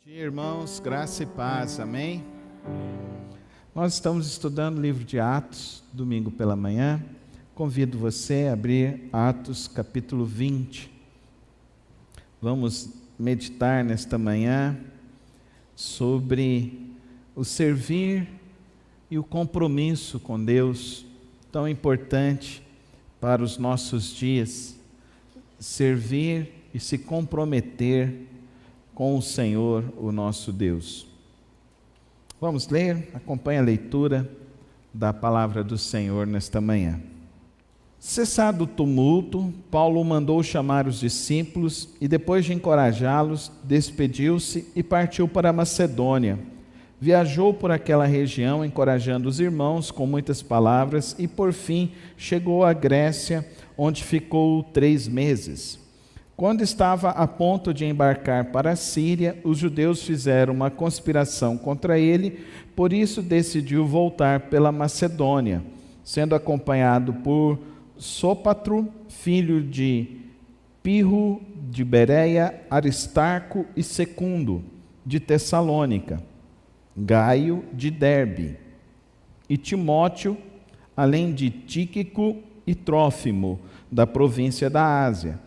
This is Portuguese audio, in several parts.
dia, irmãos, graça e paz, amém? Nós estamos estudando o livro de Atos, domingo pela manhã. Convido você a abrir Atos capítulo 20. Vamos meditar nesta manhã sobre o servir e o compromisso com Deus, tão importante para os nossos dias. Servir e se comprometer com o Senhor, o nosso Deus. Vamos ler? Acompanhe a leitura da palavra do Senhor nesta manhã. Cessado o tumulto, Paulo mandou chamar os discípulos e, depois de encorajá-los, despediu-se e partiu para a Macedônia. Viajou por aquela região, encorajando os irmãos com muitas palavras e, por fim, chegou à Grécia, onde ficou 3 meses. Quando estava a ponto de embarcar para a Síria, os judeus fizeram uma conspiração contra ele, por isso decidiu voltar pela Macedônia, sendo acompanhado por Sópatro, filho de Pirro, de Bereia, Aristarco e Secundo, de Tessalônica, Gaio, de Derbe, e Timóteo, além de Tíquico e Trófimo, da província da Ásia.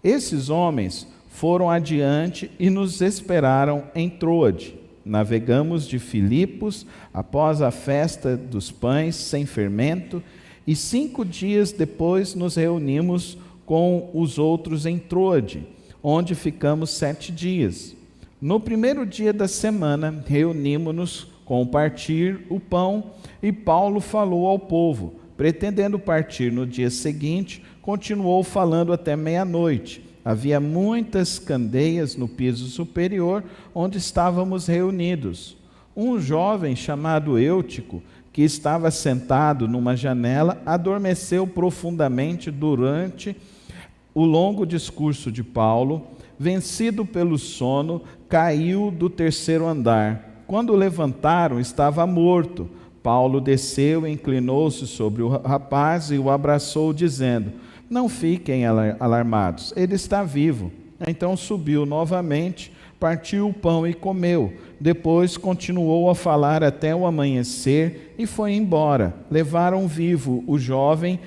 Esses homens foram adiante e nos esperaram em Troade. Navegamos de Filipos após a festa dos pães sem fermento, e 5 dias depois nos reunimos com os outros em Troade, onde ficamos 7 dias. No primeiro dia da semana, reunimos-nos com partir o pão, e Paulo falou ao povo. Pretendendo partir no dia seguinte, continuou falando até meia-noite. Havia muitas candeias no piso superior, onde estávamos reunidos. Um jovem chamado Eutico, que estava sentado numa janela, adormeceu profundamente durante o longo discurso de Paulo. Vencido pelo sono, caiu do 3º andar. Quando o levantaram, estava morto. Paulo desceu, inclinou-se sobre o rapaz e o abraçou, dizendo: "Não fiquem alarmados, ele está vivo." Então subiu novamente, partiu o pão e comeu. Depois continuou a falar até o amanhecer e foi embora. Levaram vivo o jovem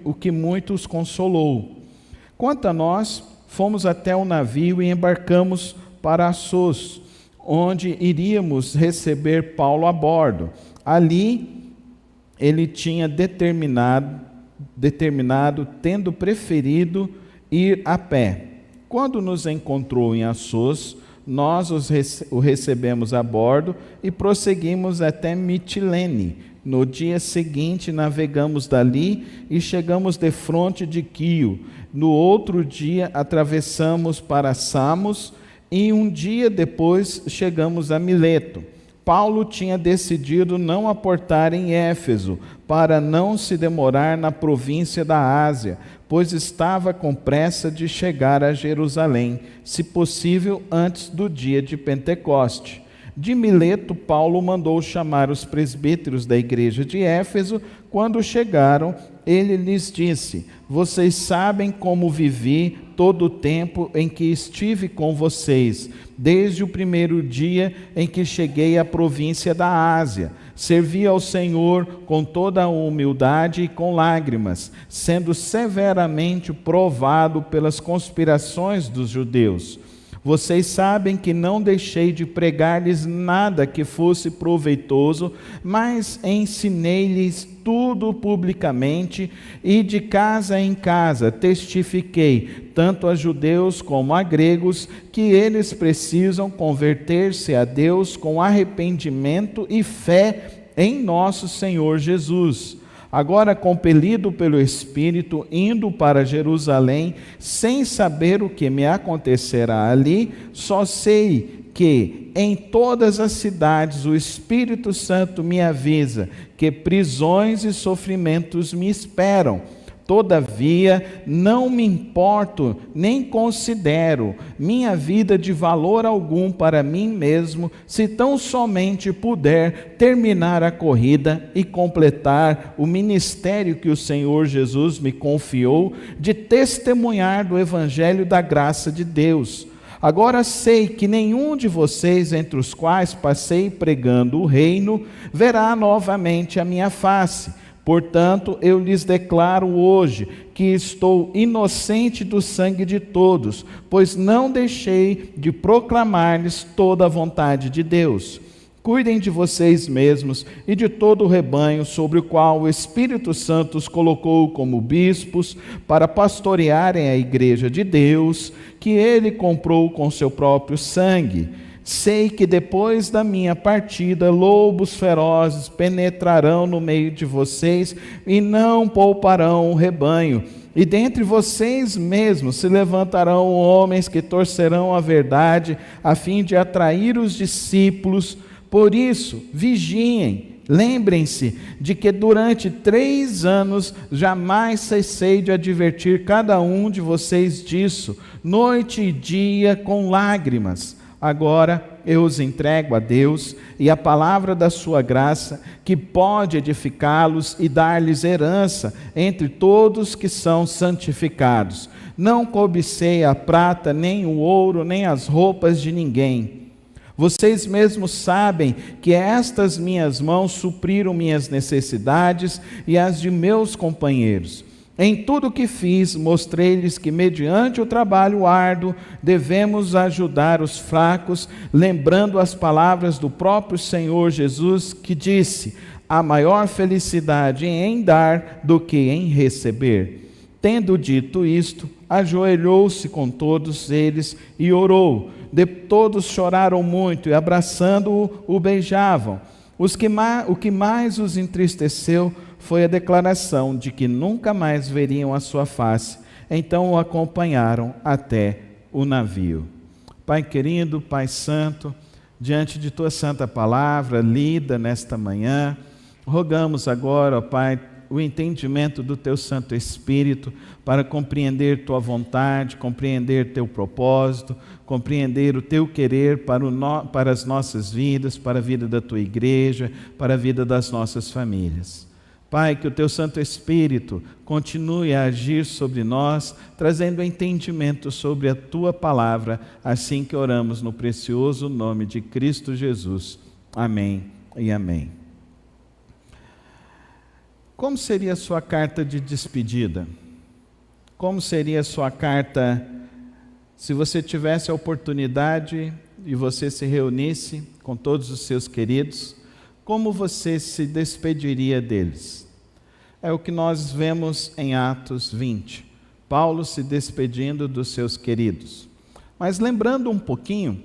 o que muitos consolou. Quanto a nós, fomos até o navio e embarcamos para Assos, onde iríamos receber Paulo a bordo. Ali ele tinha determinado, tendo preferido ir a pé. Quando nos encontrou em Assos, nós o recebemos a bordo e prosseguimos até Mitilene. No dia seguinte navegamos dali e chegamos defronte de Quio. No outro dia atravessamos para Samos e um dia depois chegamos a Mileto. Paulo tinha decidido não aportar em Éfeso, para não se demorar na província da Ásia, pois estava com pressa de chegar a Jerusalém, se possível antes do dia de Pentecoste. De Mileto, Paulo mandou chamar os presbíteros da igreja de Éfeso. Quando chegaram, ele lhes disse: "Vocês sabem como vivi todo o tempo em que estive com vocês, desde o primeiro dia em que cheguei à província da Ásia. Servi ao Senhor com toda a humildade e com lágrimas, sendo severamente provado pelas conspirações dos judeus. Vocês sabem que não deixei de pregar-lhes nada que fosse proveitoso, mas ensinei-lhes tudo publicamente e de casa em casa testifiquei, tanto a judeus como a gregos, que eles precisam converter-se a Deus com arrependimento e fé em nosso Senhor Jesus. Agora, compelido pelo Espírito, indo para Jerusalém, sem saber o que me acontecerá ali, só sei que em todas as cidades o Espírito Santo me avisa que prisões e sofrimentos me esperam. Todavia, não me importo, nem considero minha vida de valor algum para mim mesmo, se tão somente puder terminar a corrida e completar o ministério que o Senhor Jesus me confiou, de testemunhar do Evangelho da graça de Deus. Agora sei que nenhum de vocês, entre os quais passei pregando o reino, verá novamente a minha face. Portanto, eu lhes declaro hoje que estou inocente do sangue de todos, pois não deixei de proclamar-lhes toda a vontade de Deus. Cuidem de vocês mesmos e de todo o rebanho sobre o qual o Espírito Santo os colocou como bispos para pastorearem a igreja de Deus, que ele comprou com seu próprio sangue. Sei que depois da minha partida, lobos ferozes penetrarão no meio de vocês e não pouparão o rebanho. E dentre vocês mesmos se levantarão homens que torcerão a verdade, a fim de atrair os discípulos. Por isso, vigiem, lembrem-se de que durante 3 anos jamais cessei de advertir cada um de vocês disso, noite e dia com lágrimas. Agora eu os entrego a Deus e a palavra da sua graça, que pode edificá-los e dar-lhes herança entre todos que são santificados. Não cobicei a prata, nem o ouro, nem as roupas de ninguém. Vocês mesmos sabem que estas minhas mãos supriram minhas necessidades e as de meus companheiros. Em tudo o que fiz, mostrei-lhes que, mediante o trabalho árduo, devemos ajudar os fracos, lembrando as palavras do próprio Senhor Jesus, que disse: há maior felicidade em dar do que em receber. Tendo dito isto, ajoelhou-se com todos eles e orou. Todos choraram muito e, abraçando-o, o beijavam. O que mais os entristeceu foi a declaração de que nunca mais veriam a sua face. Então o acompanharam até o navio. Pai querido, Pai santo, diante de tua santa palavra lida nesta manhã, rogamos agora, ó Pai, o entendimento do teu Santo Espírito para compreender tua vontade, compreender teu propósito, compreender o teu querer para as nossas vidas, para a vida da tua igreja, para a vida das nossas famílias. Pai, que o teu Santo Espírito continue a agir sobre nós, trazendo entendimento sobre a tua palavra, assim que oramos no precioso nome de Cristo Jesus. Amém e amém. Como seria a sua carta de despedida? Como seria a sua carta se você tivesse a oportunidade e você se reunisse com todos os seus queridos? Como você se despediria deles? É o que nós vemos em Atos 20. Paulo se despedindo dos seus queridos. Mas lembrando um pouquinho,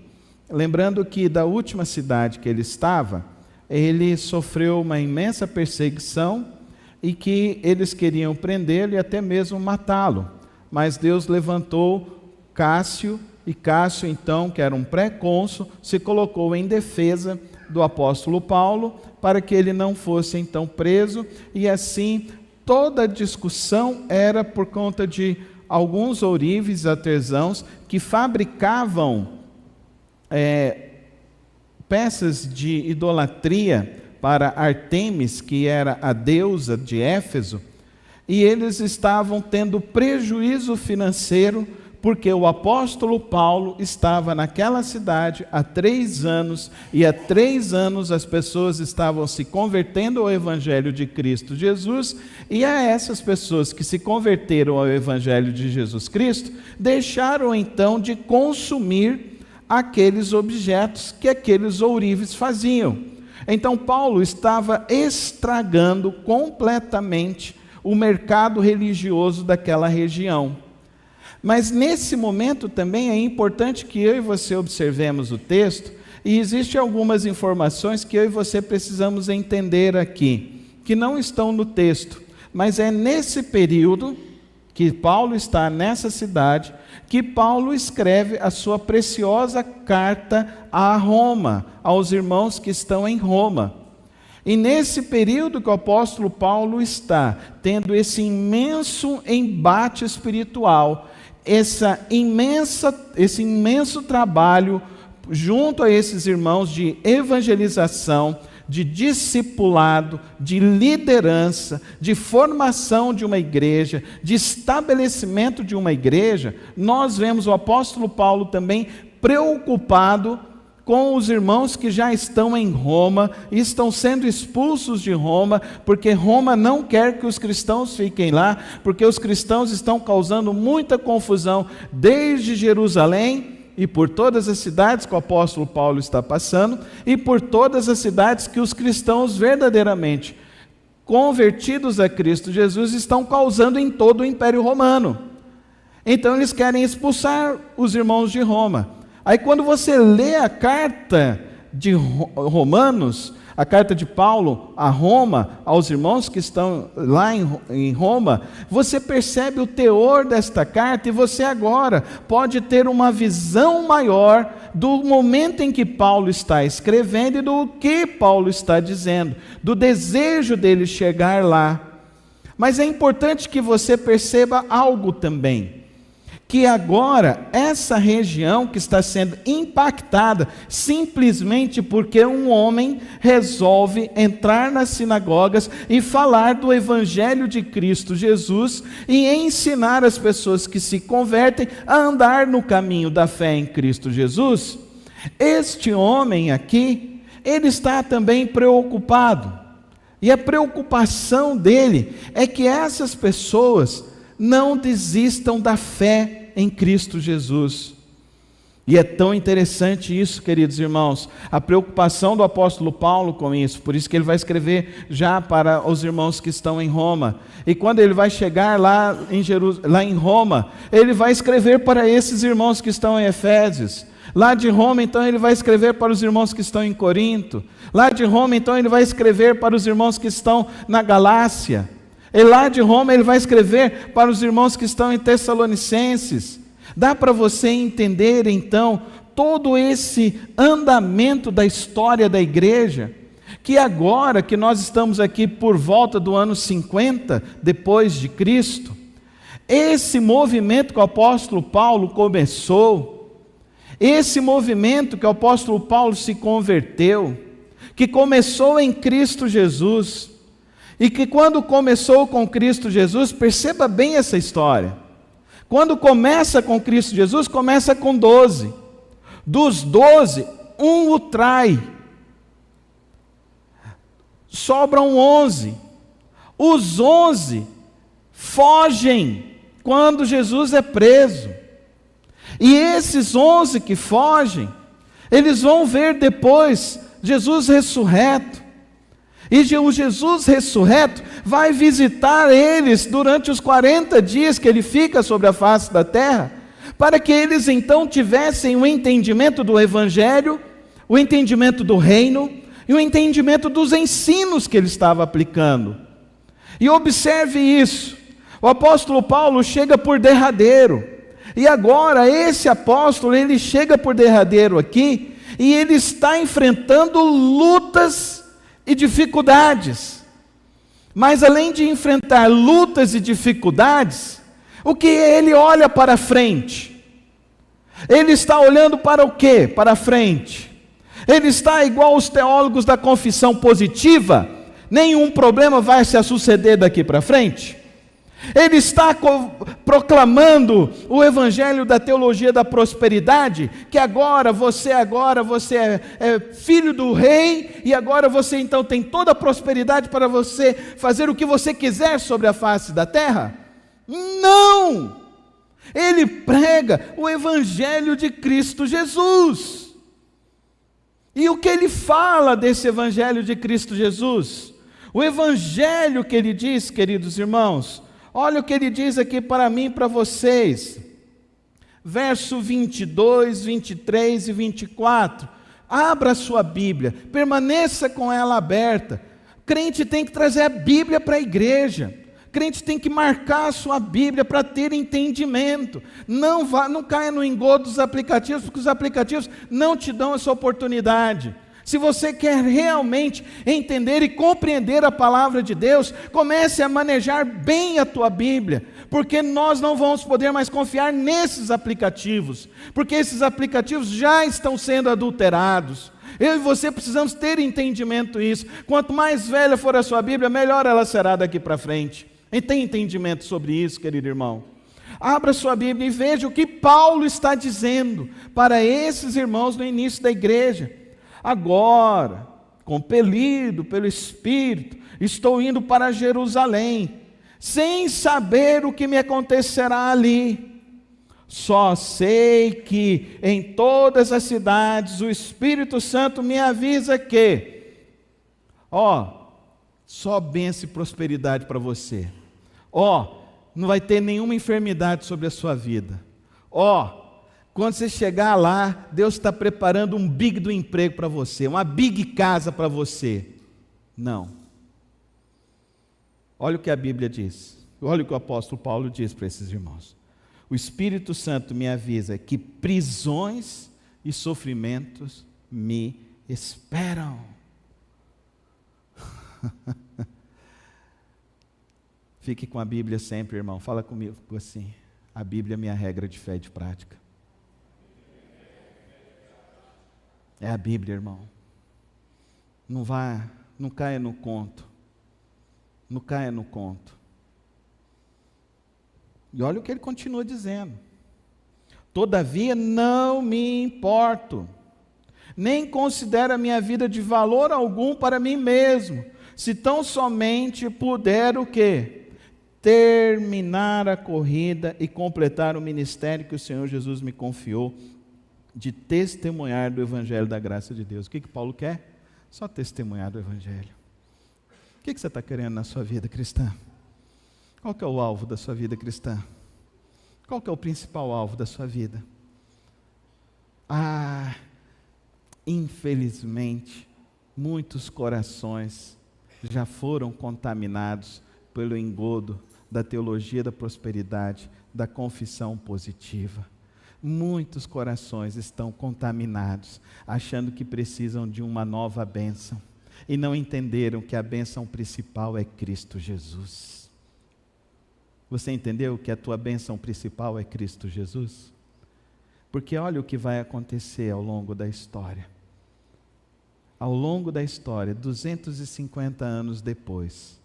lembrando que da última cidade que ele estava, ele sofreu uma imensa perseguição e que eles queriam prendê-lo e até mesmo matá-lo. Mas Deus levantou Cássio, e Cássio, então, que era um pré-cônsul, se colocou em defesa do apóstolo Paulo, para que ele não fosse então preso, e assim toda a discussão era por conta de alguns ourives artesãos que fabricavam peças de idolatria para Artemis, que era a deusa de Éfeso, e eles estavam tendo prejuízo financeiro, porque o apóstolo Paulo estava naquela cidade há 3 anos, e há 3 anos as pessoas estavam se convertendo ao Evangelho de Cristo Jesus, e a essas pessoas que se converteram ao Evangelho de Jesus Cristo, deixaram então de consumir aqueles objetos que aqueles ourives faziam. Então Paulo estava estragando completamente o mercado religioso daquela região. Mas nesse momento também é importante que eu e você observemos o texto, e existem algumas informações que eu e você precisamos entender aqui, que não estão no texto, mas é nesse período que Paulo está nessa cidade, que Paulo escreve a sua preciosa carta a Roma, aos irmãos que estão em Roma. E nesse período que o apóstolo Paulo está tendo esse imenso embate espiritual, esse imenso trabalho junto a esses irmãos de evangelização, de discipulado, de liderança, de formação de uma igreja, de estabelecimento de uma igreja, nós vemos o apóstolo Paulo também preocupado com os irmãos que já estão em Roma e estão sendo expulsos de Roma, porque Roma não quer que os cristãos fiquem lá, porque os cristãos estão causando muita confusão desde Jerusalém e por todas as cidades que o apóstolo Paulo está passando, e por todas as cidades que os cristãos verdadeiramente convertidos a Cristo Jesus estão causando em todo o Império Romano. Então eles querem expulsar os irmãos de Roma. Aí quando você lê a carta de Romanos, a carta de Paulo a Roma, aos irmãos que estão lá em Roma, você percebe o teor desta carta e você agora pode ter uma visão maior do momento em que Paulo está escrevendo e do que Paulo está dizendo, do desejo dele chegar lá. Mas é importante que você perceba algo também, que agora essa região que está sendo impactada simplesmente porque um homem resolve entrar nas sinagogas e falar do Evangelho de Cristo Jesus e ensinar as pessoas que se convertem a andar no caminho da fé em Cristo Jesus. Este homem aqui, ele está também preocupado, e a preocupação dele é que essas pessoas não desistam da fé em Cristo Jesus. E é tão interessante isso, queridos irmãos, a preocupação do apóstolo Paulo com isso, por isso que ele vai escrever já para os irmãos que estão em Roma, e quando ele vai chegar lá em Roma, ele vai escrever para esses irmãos que estão em Efésios. Lá de Roma, então, ele vai escrever para os irmãos que estão em Corinto. Lá de Roma, então, ele vai escrever para os irmãos que estão na Galácia. E lá de Roma ele vai escrever para os irmãos que estão em Tessalonicenses. Dá para você entender então todo esse andamento da história da igreja, que agora que nós estamos aqui por volta do ano 50 depois de Cristo, esse movimento que o apóstolo Paulo começou, esse movimento que o apóstolo Paulo se converteu, que começou em Cristo Jesus, e que quando começou com Cristo Jesus, perceba bem essa história, quando começa com Cristo Jesus, começa com 12, dos 12, um o trai, sobram 11, os 11 fogem quando Jesus é preso, e esses 11 que fogem, eles vão ver depois Jesus ressurreto, e o Jesus ressurreto vai visitar eles durante os 40 dias que ele fica sobre a face da terra, para que eles então tivessem o entendimento do Evangelho, o entendimento do reino e o entendimento dos ensinos que ele estava aplicando. E observe isso, o apóstolo Paulo chega por derradeiro, e agora esse apóstolo, ele chega por derradeiro aqui, e ele está enfrentando lutas e dificuldades, mas além de enfrentar lutas e dificuldades, o que ele olha para frente? Ele está olhando para o quê? Para frente. Ele está igual os teólogos da confissão positiva, nenhum problema vai se suceder daqui para frente. Ele está proclamando o evangelho da teologia da prosperidade, que agora você é filho do rei, e agora você então tem toda a prosperidade para você fazer o que você quiser sobre a face da terra? Não! Ele prega o evangelho de Cristo Jesus. E o que ele fala desse evangelho de Cristo Jesus? O evangelho que ele diz, queridos irmãos, olha o que ele diz aqui para mim e para vocês, verso 22, 23 e 24, abra a sua Bíblia, permaneça com ela aberta. Crente tem que trazer a Bíblia para a igreja, crente tem que marcar a sua Bíblia para ter entendimento, não caia no engodo dos aplicativos, porque os aplicativos não te dão essa oportunidade. Se você quer realmente entender e compreender a palavra de Deus, comece a manejar bem a tua Bíblia, porque nós não vamos poder mais confiar nesses aplicativos, porque esses aplicativos já estão sendo adulterados, Eu e você precisamos ter entendimento disso. Quanto mais velha for a sua Bíblia, melhor ela será daqui para frente. E tem entendimento sobre isso, querido irmão? Abra sua Bíblia e veja o que Paulo está dizendo para esses irmãos no início da igreja. Agora, compelido pelo Espírito, estou indo para Jerusalém, sem saber o que me acontecerá ali. Só sei que em todas as cidades o Espírito Santo me avisa que, só bênção e prosperidade para você. Não vai ter nenhuma enfermidade sobre a sua vida. Quando você chegar lá, Deus está preparando um big do emprego para você, uma big casa para você. Não. Olha o que a Bíblia diz. Olha o que o apóstolo Paulo diz para esses irmãos. O Espírito Santo me avisa que prisões e sofrimentos me esperam. Fique com a Bíblia sempre, irmão. Fala comigo assim: a Bíblia é minha regra de fé e de prática. É a Bíblia, irmão. Não caia no conto. Não caia no conto. E olha o que ele continua dizendo. Todavia não me importo, nem considero a minha vida de valor algum para mim mesmo, se tão somente puder o quê? Terminar a corrida e completar o ministério que o Senhor Jesus me confiou, de testemunhar do Evangelho da graça de Deus. O que Paulo quer? Só testemunhar do Evangelho. O que você está querendo na sua vida cristã? Qual que é o alvo da sua vida cristã? Qual que é o principal alvo da sua vida? Infelizmente, muitos corações já foram contaminados pelo engodo da teologia da prosperidade, da confissão positiva. Muitos corações estão contaminados, achando que precisam de uma nova bênção, e não entenderam que a bênção principal é Cristo Jesus. Você entendeu que a tua bênção principal é Cristo Jesus? Porque olha o que vai acontecer ao longo da história. Ao longo da história, 250 anos depois,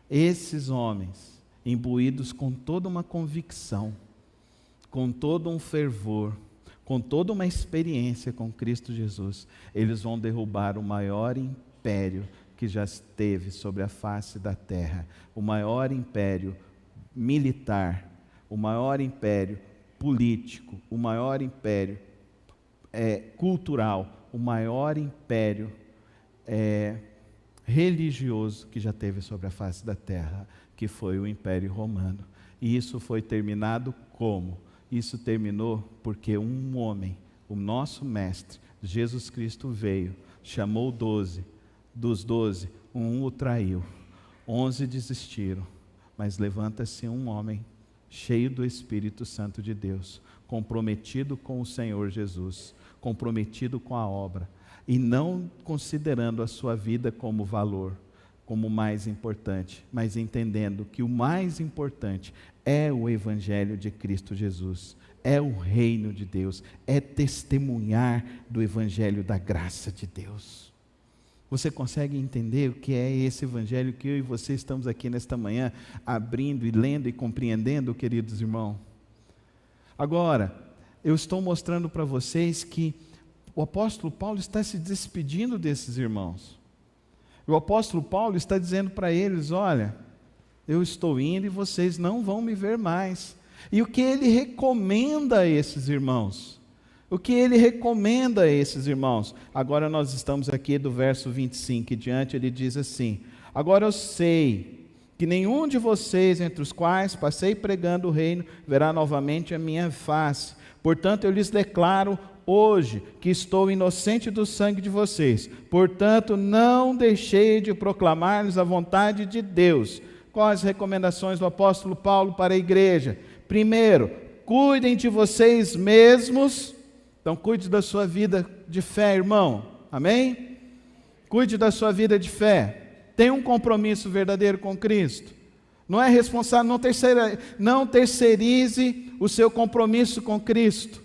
esses homens, imbuídos com toda uma convicção, com todo um fervor, com toda uma experiência com Cristo Jesus, eles vão derrubar o maior império que já esteve sobre a face da terra, o maior império militar, o maior império político, o maior império cultural, o maior império religioso que já teve sobre a face da terra, que foi o Império Romano. E isso foi terminado como? Isso terminou porque um homem, o nosso mestre, Jesus Cristo veio, chamou 12, dos 12, um o traiu, 11 desistiram, mas levanta-se um homem cheio do Espírito Santo de Deus, comprometido com o Senhor Jesus, comprometido com a obra, e não considerando a sua vida como valor, como mais importante, mas entendendo que o mais importante é o Evangelho de Cristo Jesus, é o reino de Deus, é testemunhar do Evangelho da graça de Deus. Você consegue entender o que é esse Evangelho que eu e você estamos aqui nesta manhã, abrindo e lendo e compreendendo, queridos irmãos? Agora, eu estou mostrando para vocês que o apóstolo Paulo está se despedindo desses irmãos. O apóstolo Paulo está dizendo para eles: olha, eu estou indo e vocês não vão me ver mais. E o que ele recomenda a esses irmãos? O que ele recomenda a esses irmãos? Agora nós estamos aqui do verso 25 e diante, ele diz assim: agora eu sei que nenhum de vocês, entre os quais passei pregando o reino, verá novamente a minha face. Portanto, eu lhes declaro hoje que estou inocente do sangue de vocês. Portanto, não deixei de proclamar-lhes a vontade de Deus. Quais as recomendações do apóstolo Paulo para a igreja? Primeiro, cuidem de vocês mesmos. Então, cuide da sua vida de fé, irmão. Amém? Cuide da sua vida de fé. Tenha um compromisso verdadeiro com Cristo. Não é responsável, não terceirize o seu compromisso com Cristo.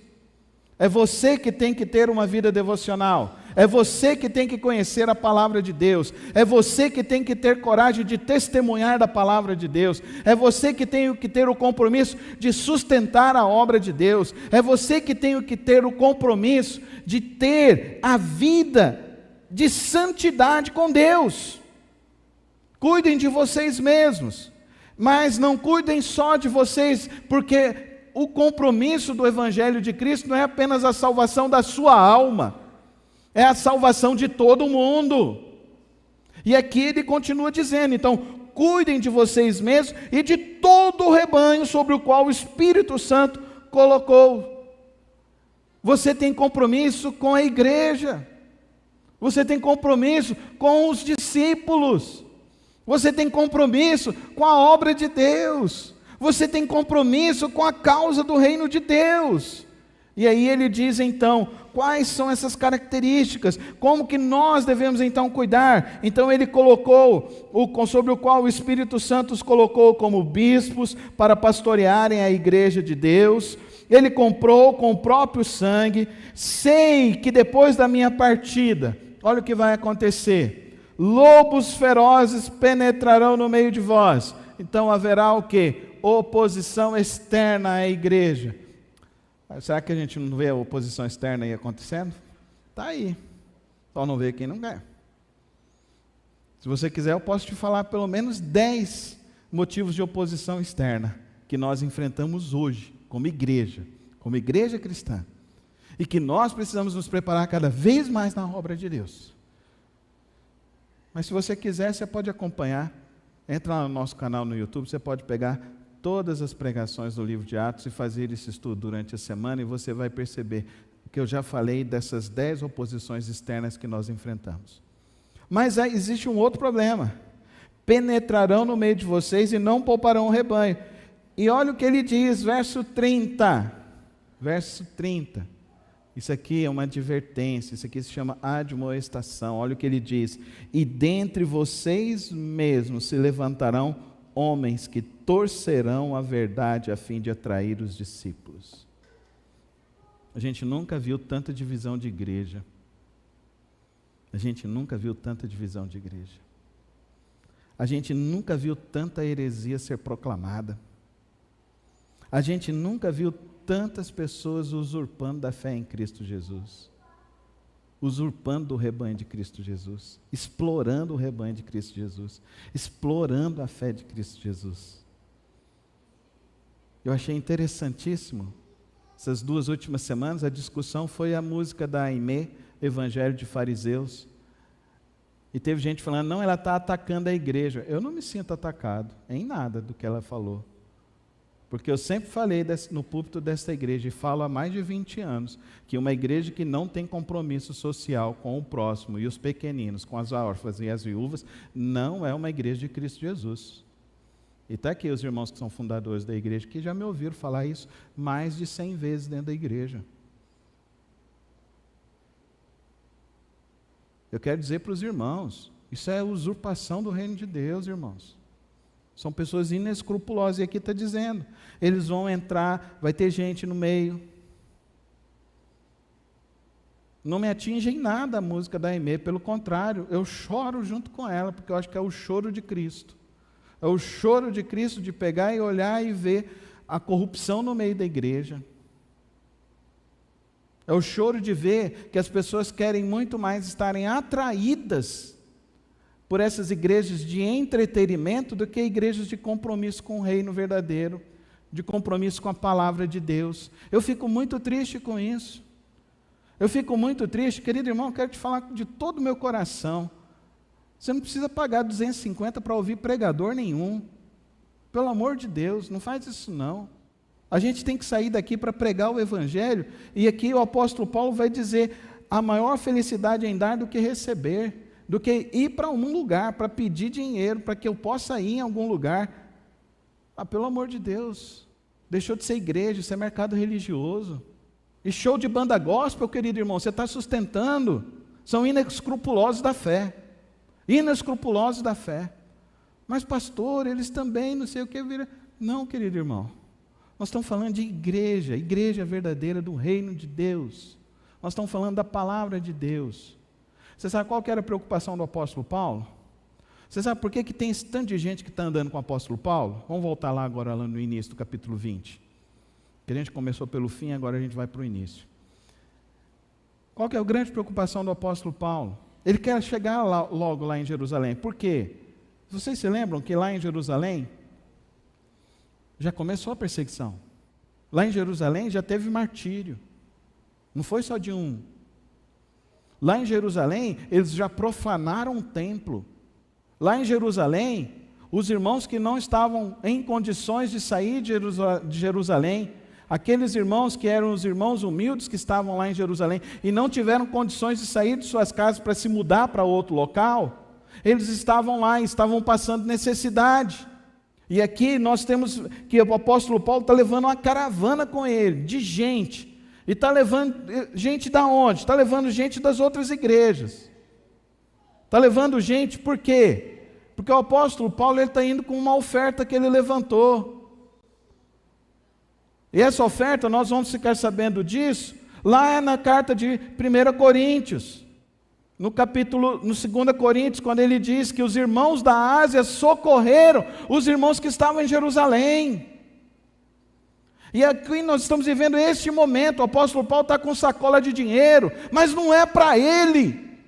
É você que tem que ter uma vida devocional. É você que tem que conhecer a palavra de Deus. É você que tem que ter coragem de testemunhar da palavra de Deus. É você que tem que ter o compromisso de sustentar a obra de Deus. É você que tem que ter o compromisso de ter a vida de santidade com Deus. Cuidem de vocês mesmos, mas não cuidem só de vocês, porque o compromisso do Evangelho de Cristo não é apenas a salvação da sua alma, é a salvação de todo mundo. E aqui ele continua dizendo, então, cuidem de vocês mesmos e de todo o rebanho sobre o qual o Espírito Santo colocou. Você tem compromisso com a igreja, você tem compromisso com os discípulos, você tem compromisso com a obra de Deus, você tem compromisso com a causa do reino de Deus. E aí ele diz então, quais são essas características, como que nós devemos então cuidar. Então ele colocou, sobre o qual o Espírito Santo os colocou como bispos, para pastorearem a igreja de Deus. Ele comprou com o próprio sangue. Sei que depois da minha partida, olha o que vai acontecer, lobos ferozes penetrarão no meio de vós. Então haverá o quê? Oposição externa à igreja. Será que a gente não vê a oposição externa aí acontecendo? Está aí, só não vê quem não quer. Se você quiser, eu posso te falar pelo menos 10 motivos de oposição externa que nós enfrentamos hoje, como igreja cristã, e que nós precisamos nos preparar cada vez mais na obra de Deus. Mas se você quiser, você pode acompanhar, entra lá no nosso canal no YouTube, você pode pegar todas as pregações do livro de Atos e fazer esse estudo durante a semana, e você vai perceber que eu já falei dessas 10 oposições externas que nós enfrentamos. Mas existe um outro problema: penetrarão no meio de vocês e não pouparão o rebanho. E olha o que ele diz, verso 30, isso aqui é uma advertência, isso aqui se chama admoestação. Olha o que ele diz: e dentre vocês mesmos se levantarão homens que torcerão a verdade a fim de atrair os discípulos. A gente nunca viu tanta divisão de igreja. A gente nunca viu tanta divisão de igreja. A gente nunca viu tanta heresia ser proclamada. A gente nunca viu tantas pessoas usurpando da fé em Cristo Jesus. Usurpando o rebanho de Cristo Jesus, explorando o rebanho de Cristo Jesus, explorando a fé de Cristo Jesus. Eu achei interessantíssimo, essas 2 últimas semanas, a discussão foi a música da Aimee, Evangelho de Fariseus, e teve gente falando, não, ela está atacando a igreja. Eu não me sinto atacado em nada do que ela falou, porque eu sempre falei no púlpito desta igreja, e falo há mais de 20 anos, que uma igreja que não tem compromisso social com o próximo e os pequeninos, com as órfãs e as viúvas, não é uma igreja de Cristo Jesus. E está aqui os irmãos que são fundadores da igreja, que já me ouviram falar isso mais de 100 vezes dentro da igreja. Eu quero dizer para os irmãos, isso é usurpação do reino de Deus, irmãos. São pessoas inescrupulosas, e aqui está dizendo, eles vão entrar, vai ter gente no meio. Não me atinge em nada a música da Aimee, pelo contrário, eu choro junto com ela, porque eu acho que é o choro de Cristo. É o choro de Cristo de pegar e olhar e ver a corrupção no meio da igreja. É o choro de ver que as pessoas querem muito mais estarem atraídas por essas igrejas de entretenimento do que igrejas de compromisso com o reino verdadeiro, de compromisso com a palavra de Deus. Eu fico muito triste com isso. Eu fico muito triste, querido irmão, eu quero te falar de todo o meu coração. Você não precisa pagar 250 para ouvir pregador nenhum. Pelo amor de Deus, não faz isso não. A gente tem que sair daqui para pregar o Evangelho, e aqui o apóstolo Paulo vai dizer, a maior felicidade é em dar do que receber, do que ir para um lugar, para pedir dinheiro, para que eu possa ir em algum lugar. Pelo amor de Deus, deixou de ser igreja, isso é mercado religioso. E show de banda gospel, querido irmão, você está sustentando, são inescrupulosos da fé. Inescrupulosos da fé. Mas pastor, eles também não sei o que viram. Não, querido irmão, nós estamos falando de igreja, igreja verdadeira do reino de Deus. Nós estamos falando da palavra de Deus. Você sabe qual que era a preocupação do apóstolo Paulo? Você sabe por que tem esse tanto de gente que está andando com o apóstolo Paulo? Vamos voltar lá agora, lá no início do capítulo 20. Que a gente começou pelo fim, agora a gente vai para o início. Qual que é a grande preocupação do apóstolo Paulo? Ele quer chegar logo lá em Jerusalém. Por quê? Vocês se lembram que lá em Jerusalém já começou a perseguição. Lá em Jerusalém já teve martírio. Não foi só de um. Lá em Jerusalém, eles já profanaram o templo. Lá em Jerusalém, os irmãos que não estavam em condições de sair de Jerusalém, aqueles irmãos que eram os irmãos humildes que estavam lá em Jerusalém e não tiveram condições de sair de suas casas para se mudar para outro local, eles estavam lá, estavam passando necessidade. E aqui nós temos que o apóstolo Paulo está levando uma caravana com ele, de gente. E está levando gente da onde? Está levando gente das outras igrejas. Está levando gente por quê? Porque o apóstolo Paulo está indo com uma oferta que ele levantou. E essa oferta, nós vamos ficar sabendo disso, lá na carta de 1 Coríntios. No 2 Coríntios, quando ele diz que os irmãos da Ásia socorreram os irmãos que estavam em Jerusalém. E aqui nós estamos vivendo este momento, o apóstolo Paulo está com sacola de dinheiro, mas não é para ele,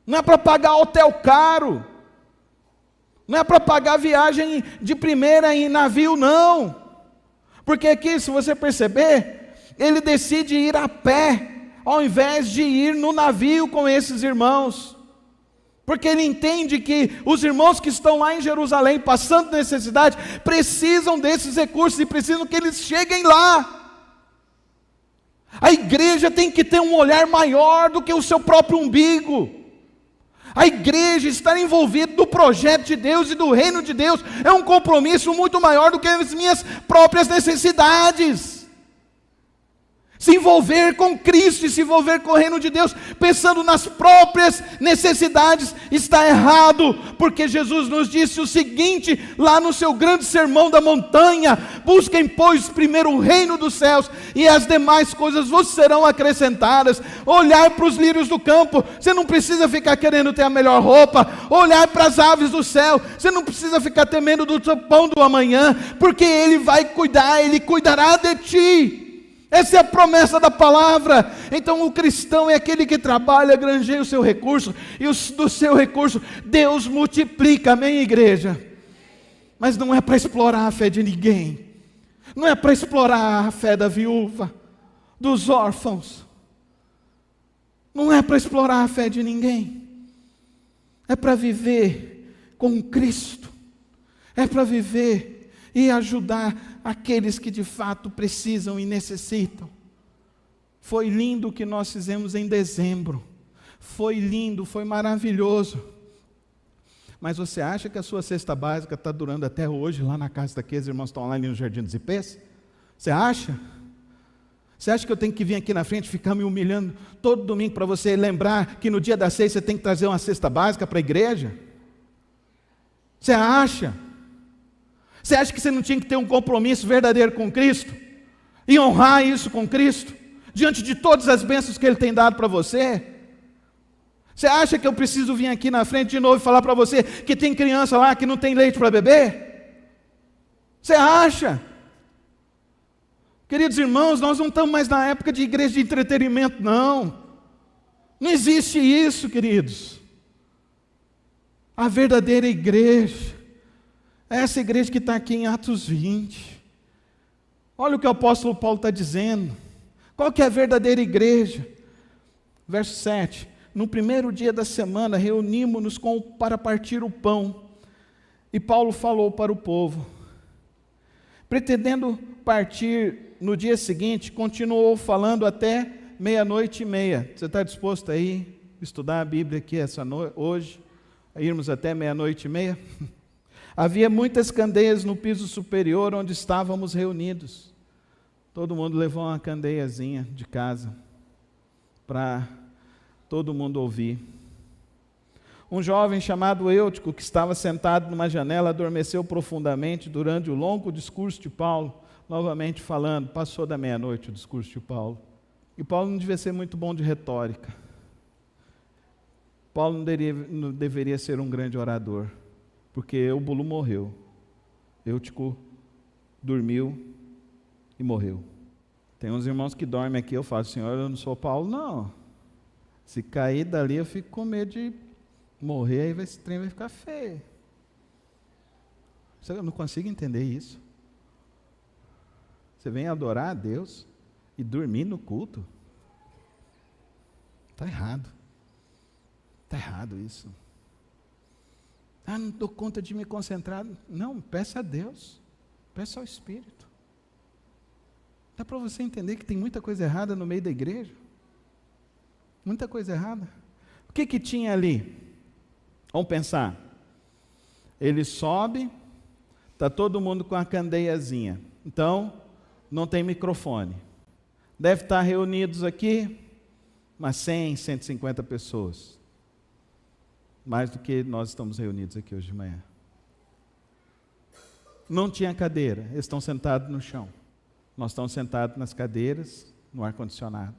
não é para pagar hotel caro, não é para pagar viagem de primeira em navio, não. Porque aqui, se você perceber, ele decide ir a pé, ao invés de ir no navio com esses irmãos. Porque ele entende que os irmãos que estão lá em Jerusalém, passando necessidade, precisam desses recursos e precisam que eles cheguem lá. A igreja tem que ter um olhar maior do que o seu próprio umbigo. A igreja estar envolvida no projeto de Deus e do reino de Deus é um compromisso muito maior do que as minhas próprias necessidades. Se envolver com Cristo e se envolver com o reino de Deus, pensando nas próprias necessidades, está errado, porque Jesus nos disse o seguinte, lá no seu grande sermão da montanha: busquem, pois, primeiro o reino dos céus, e as demais coisas vos serão acrescentadas. Olhar para os lírios do campo, você não precisa ficar querendo ter a melhor roupa. Olhar para as aves do céu, você não precisa ficar temendo do seu pão do amanhã, porque Ele vai cuidar, Ele cuidará de ti. Essa é a promessa da palavra. Então o cristão é aquele que trabalha, granjeia o seu recurso, e do seu recurso Deus multiplica, amém, igreja? Mas não é para explorar a fé de ninguém, não é para explorar a fé da viúva, dos órfãos, não é para explorar a fé de ninguém, é para viver com Cristo, é para viver e ajudar aqueles que de fato precisam e necessitam. Foi lindo o que nós fizemos em dezembro, foi lindo, foi maravilhoso. Mas você acha que a sua cesta básica está durando até hoje, lá na casa daqueles irmãos que estão lá ali no Jardim dos Ipês? Você acha? Você acha que eu tenho que vir aqui na frente e ficar me humilhando todo domingo para você lembrar que no dia da ceia você tem que trazer uma cesta básica para a igreja? Você acha? Você acha que você não tinha que ter um compromisso verdadeiro com Cristo? E honrar isso com Cristo? Diante de todas as bênçãos que Ele tem dado para você? Você acha que eu preciso vir aqui na frente de novo e falar para você que tem criança lá que não tem leite para beber? Você acha? Queridos irmãos, nós não estamos mais na época de igreja de entretenimento, não. Não existe isso, queridos. A verdadeira igreja é essa igreja que está aqui em Atos 20. Olha o que o apóstolo Paulo está dizendo. Qual que é a verdadeira igreja? Verso 7. No primeiro dia da semana, reunimos-nos para partir o pão. E Paulo falou para o povo. Pretendendo partir no dia seguinte, continuou falando até 00:30. Você está disposto a ir estudar a Bíblia aqui hoje? A irmos até 00:30? Havia muitas candeias no piso superior onde estávamos reunidos. Todo mundo levou uma candeiazinha de casa para todo mundo ouvir. Um jovem chamado Eutico, que estava sentado numa janela, adormeceu profundamente durante o longo discurso de Paulo, novamente falando. Passou da 00:00 o discurso de Paulo. E Paulo não devia ser muito bom de retórica. Paulo não deveria ser um grande orador, porque Eubulo morreu, Eutico dormiu e morreu. Tem uns irmãos que dormem aqui, eu falo, Senhor, eu não sou Paulo, não. Se cair dali, eu fico com medo de morrer, aí esse trem vai ficar feio. Eu não consigo entender isso. Você vem adorar a Deus e dormir no culto? Está errado. Está errado isso. Não dou conta de me concentrar. Não, peça a Deus. Peça ao Espírito. Dá para você entender que tem muita coisa errada no meio da igreja? Muita coisa errada. O que tinha ali? Vamos pensar. Ele sobe, está todo mundo com a candeiazinha. Então, não tem microfone. Deve estar reunidos aqui umas 100, 150 pessoas. Mais do que nós estamos reunidos aqui hoje de manhã. Não tinha cadeira, eles estão sentados no chão. Nós estamos sentados nas cadeiras, no ar-condicionado.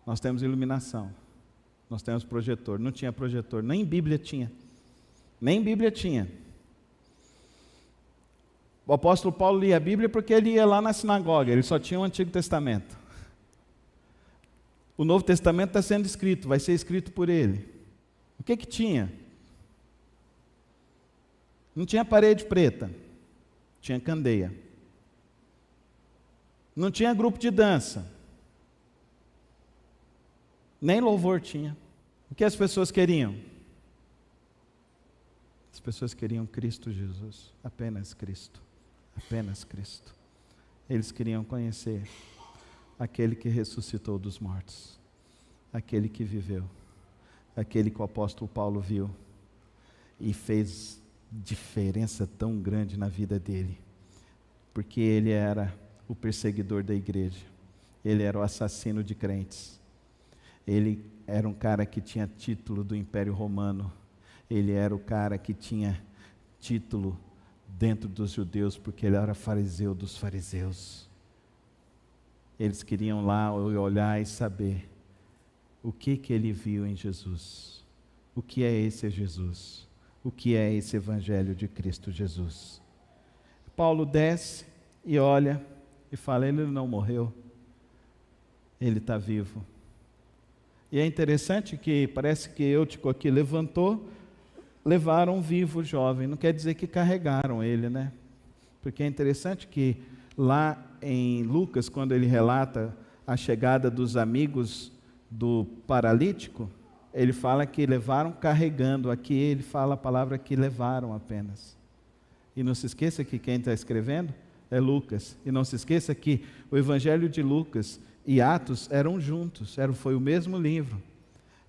Nós temos iluminação. Nós temos projetor. Não tinha projetor, nem Bíblia tinha. Nem Bíblia tinha. O apóstolo Paulo lia a Bíblia porque ele ia lá na sinagoga, ele só tinha o Antigo Testamento. O Novo Testamento está sendo escrito, vai ser escrito por ele. O que tinha? Não tinha parede preta, tinha candeia. Não tinha grupo de dança, nem louvor tinha. O que as pessoas queriam? As pessoas queriam Cristo Jesus, apenas Cristo, apenas Cristo. Eles queriam conhecer aquele que ressuscitou dos mortos, aquele que viveu, aquele que o apóstolo Paulo viu e fez diferença tão grande na vida dele, porque ele era o perseguidor da igreja, ele era o assassino de crentes, ele era um cara que tinha título do Império Romano, ele era o cara que tinha título dentro dos judeus, porque ele era fariseu dos fariseus. Eles queriam lá olhar e saber o que ele viu em Jesus, o que é esse Jesus, o que é esse Evangelho de Cristo Jesus. Paulo desce e olha e fala, ele não morreu, ele está vivo. E é interessante que parece que Eutico aqui levantou, levaram vivo o jovem, não quer dizer que carregaram ele, né? Porque é interessante que lá em Lucas, quando ele relata a chegada dos amigos do paralítico, ele fala que levaram carregando, aqui ele fala a palavra que levaram apenas. E não se esqueça que quem está escrevendo é Lucas, e não se esqueça que o Evangelho de Lucas e Atos eram juntos, foi o mesmo livro.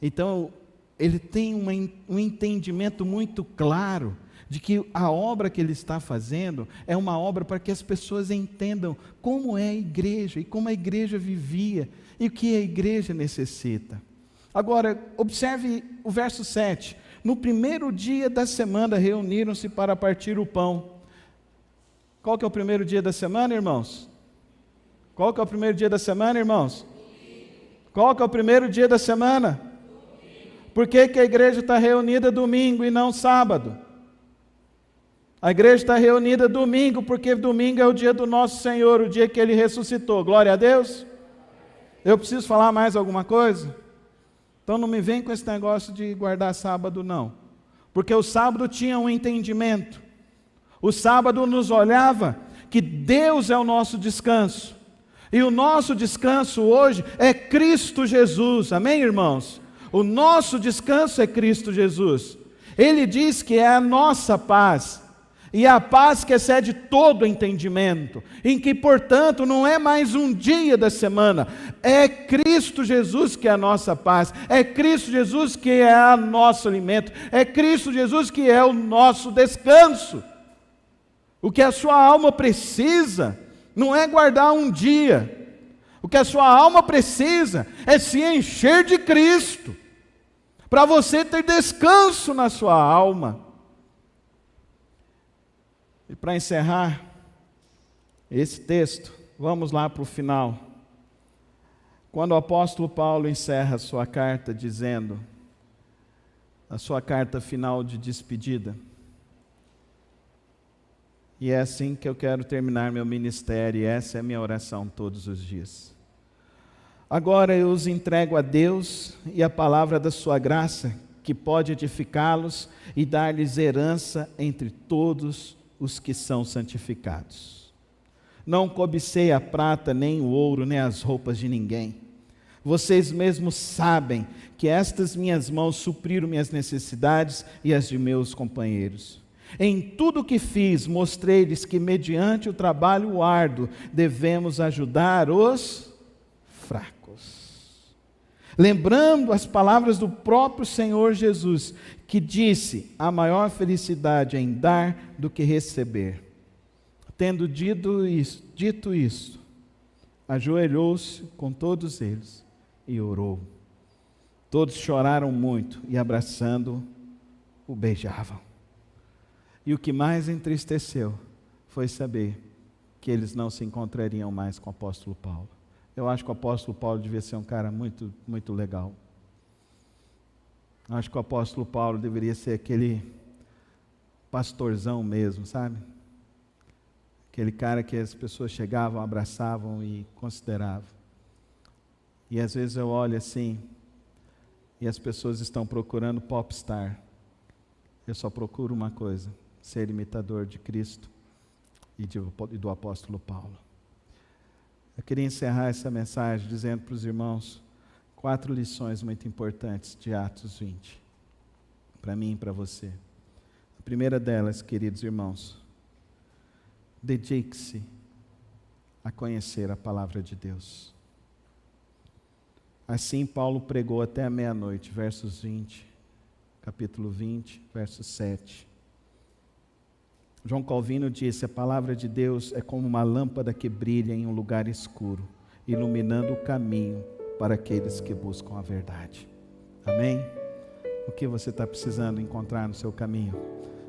Então, ele tem um entendimento muito claro de que a obra que ele está fazendo é uma obra para que as pessoas entendam como é a igreja e como a igreja vivia e o que a igreja necessita. Agora, observe o verso 7. No primeiro dia da semana reuniram-se para partir o pão. Qual que é o primeiro dia da semana, irmãos? Qual que é o primeiro dia da semana, irmãos? Qual que é o primeiro dia da semana? Por que a igreja está reunida domingo e não sábado? A igreja está reunida domingo, porque domingo é o dia do nosso Senhor, o dia que Ele ressuscitou. Glória a Deus. Eu preciso falar mais alguma coisa? Então não me vem com esse negócio de guardar sábado, não. Porque o sábado tinha um entendimento. O sábado nos olhava que Deus é o nosso descanso. E o nosso descanso hoje é Cristo Jesus. Amém, irmãos? O nosso descanso é Cristo Jesus. Ele diz que é a nossa paz. E a paz que excede todo entendimento, em que, portanto, não é mais um dia da semana, é Cristo Jesus que é a nossa paz, é Cristo Jesus que é o nosso alimento, é Cristo Jesus que é o nosso descanso. O que a sua alma precisa não é guardar um dia, o que a sua alma precisa é se encher de Cristo, para você ter descanso na sua alma. E para encerrar esse texto, vamos lá para o final. Quando o apóstolo Paulo encerra a sua carta dizendo, a sua carta final de despedida, e é assim que eu quero terminar meu ministério, e essa é a minha oração todos os dias. Agora eu os entrego a Deus e a palavra da sua graça, que pode edificá-los e dar-lhes herança entre todos os que são santificados. Não cobicei a prata, nem o ouro, nem as roupas de ninguém. Vocês mesmos sabem que estas minhas mãos supriram minhas necessidades e as de meus companheiros. Em tudo o que fiz, mostrei-lhes que, mediante o trabalho árduo, devemos ajudar os fracos. Lembrando as palavras do próprio Senhor Jesus, que disse: a maior felicidade é em dar do que receber. Tendo dito isso, ajoelhou-se com todos eles e orou. Todos choraram muito e, abraçando-o, o beijavam. E o que mais entristeceu foi saber que eles não se encontrariam mais com o apóstolo Paulo. Eu acho que o apóstolo Paulo devia ser um cara muito, muito legal. Acho que o apóstolo Paulo deveria ser aquele pastorzão mesmo, sabe? Aquele cara que as pessoas chegavam, abraçavam e consideravam. E às vezes eu olho assim, e as pessoas estão procurando popstar. Eu só procuro uma coisa: ser imitador de Cristo e do apóstolo Paulo. Eu queria encerrar essa mensagem dizendo para os irmãos 4 lições muito importantes de Atos 20, para mim e para você. A primeira delas, queridos irmãos, dedique-se a conhecer a palavra de Deus. Assim Paulo pregou até a meia-noite, versos 20, capítulo 20, verso 7. João Calvino disse: a palavra de Deus é como uma lâmpada que brilha em um lugar escuro, iluminando o caminho para aqueles que buscam a verdade. Amém? O que você está precisando encontrar no seu caminho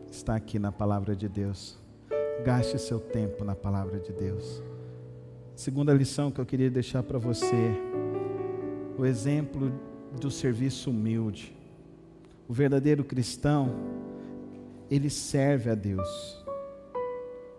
está aqui na palavra de Deus. Gaste seu tempo na palavra de Deus. Segunda lição que eu queria deixar para você: o exemplo do serviço humilde. O verdadeiro cristão, ele serve a Deus.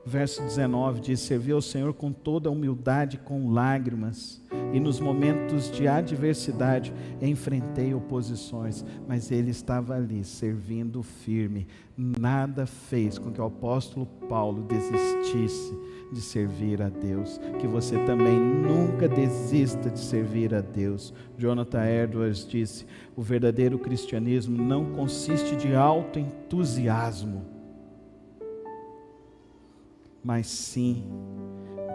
Verso 19 diz: servi ao Senhor com toda a humildade, com lágrimas, e nos momentos de adversidade enfrentei oposições, mas ele estava ali servindo firme. Nada fez com que o apóstolo Paulo desistisse de servir a Deus. Que você também nunca desista de servir a Deus. Jonathan Edwards disse: o verdadeiro cristianismo não consiste de autoentusiasmo, mas sim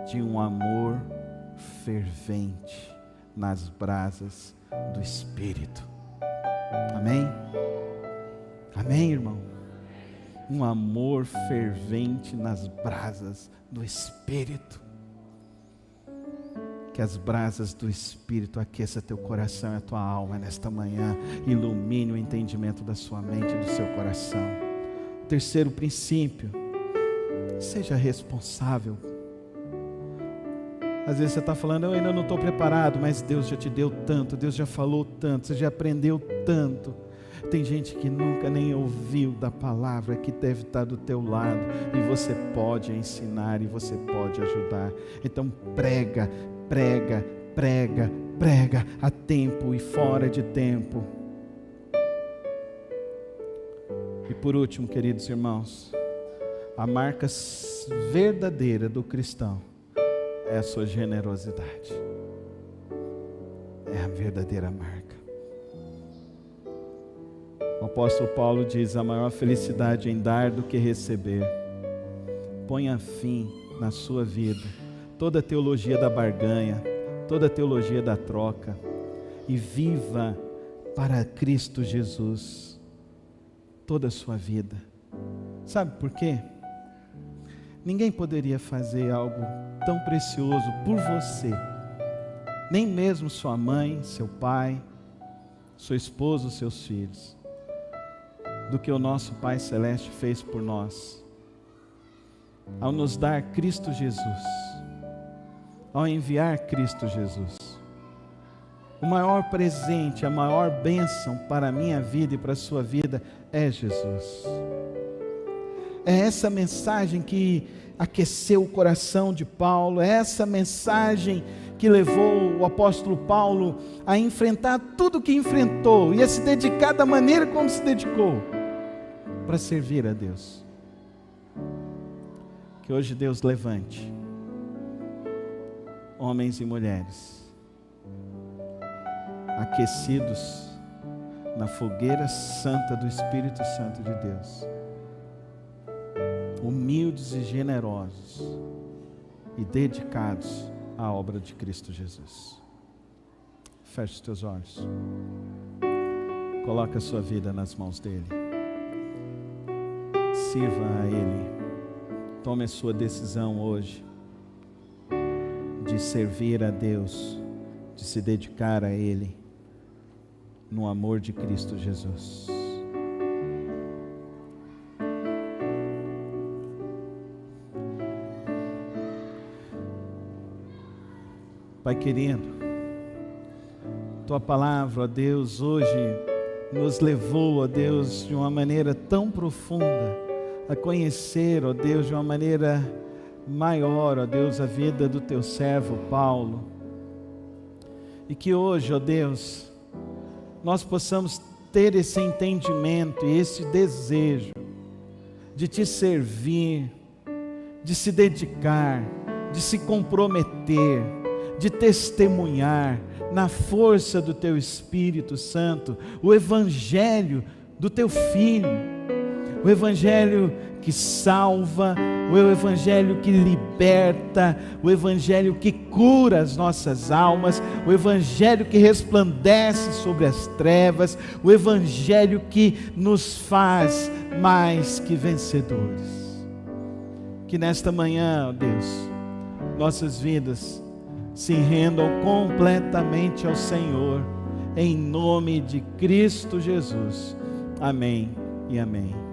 de um amor fervente nas brasas do Espírito. Amém? Amém, irmão? Um amor fervente nas brasas do Espírito. Que as brasas do Espírito aqueça teu coração e a tua alma nesta manhã. Ilumine o entendimento da sua mente e do seu coração. Terceiro princípio: seja responsável. Às vezes você está falando: eu ainda não estou preparado, mas Deus já te deu tanto, Deus já falou tanto, você já aprendeu tanto. Tem gente que nunca nem ouviu da palavra, que deve estar do teu lado, e você pode ensinar e você pode ajudar. Então prega, prega, prega, prega, a tempo e fora de tempo. E por último, queridos irmãos, a marca verdadeira do cristão é a sua generosidade. É a verdadeira marca. O apóstolo Paulo diz: a maior felicidade é em dar do que receber. Ponha fim na sua vida toda a teologia da barganha, toda a teologia da troca, e viva para Cristo Jesus toda a sua vida. Sabe por quê? Ninguém poderia fazer algo tão precioso por você, nem mesmo sua mãe, seu pai, sua esposa, os seus filhos, do que o nosso Pai Celeste fez por nós, ao nos dar Cristo Jesus, ao enviar Cristo Jesus. O maior presente, a maior bênção para a minha vida e para a sua vida é Jesus. É essa mensagem que aqueceu o coração de Paulo, é essa mensagem que levou o apóstolo Paulo a enfrentar tudo o que enfrentou e a se dedicar da maneira como se dedicou para servir a Deus. Que hoje Deus levante homens e mulheres aquecidos na fogueira santa do Espírito Santo de Deus, humildes e generosos e dedicados à obra de Cristo Jesus. Feche os teus olhos, coloca a sua vida nas mãos dele, sirva a ele, tome a sua decisão hoje de servir a Deus, de se dedicar a ele no amor de Cristo Jesus. Pai querido, Tua palavra, ó Deus, hoje nos levou, ó Deus, de uma maneira tão profunda, a conhecer, ó Deus, de uma maneira maior, ó Deus, a vida do Teu servo Paulo. E que hoje, ó Deus, nós possamos ter esse entendimento e esse desejo de Te servir, de se dedicar, de se comprometer, de testemunhar na força do Teu Espírito Santo o Evangelho do Teu Filho, o Evangelho que salva, o Evangelho que liberta, o Evangelho que cura as nossas almas, o Evangelho que resplandece sobre as trevas, o Evangelho que nos faz mais que vencedores. Que nesta manhã, ó Deus, nossas vidas se rendam completamente ao Senhor, em nome de Cristo Jesus. Amém e amém.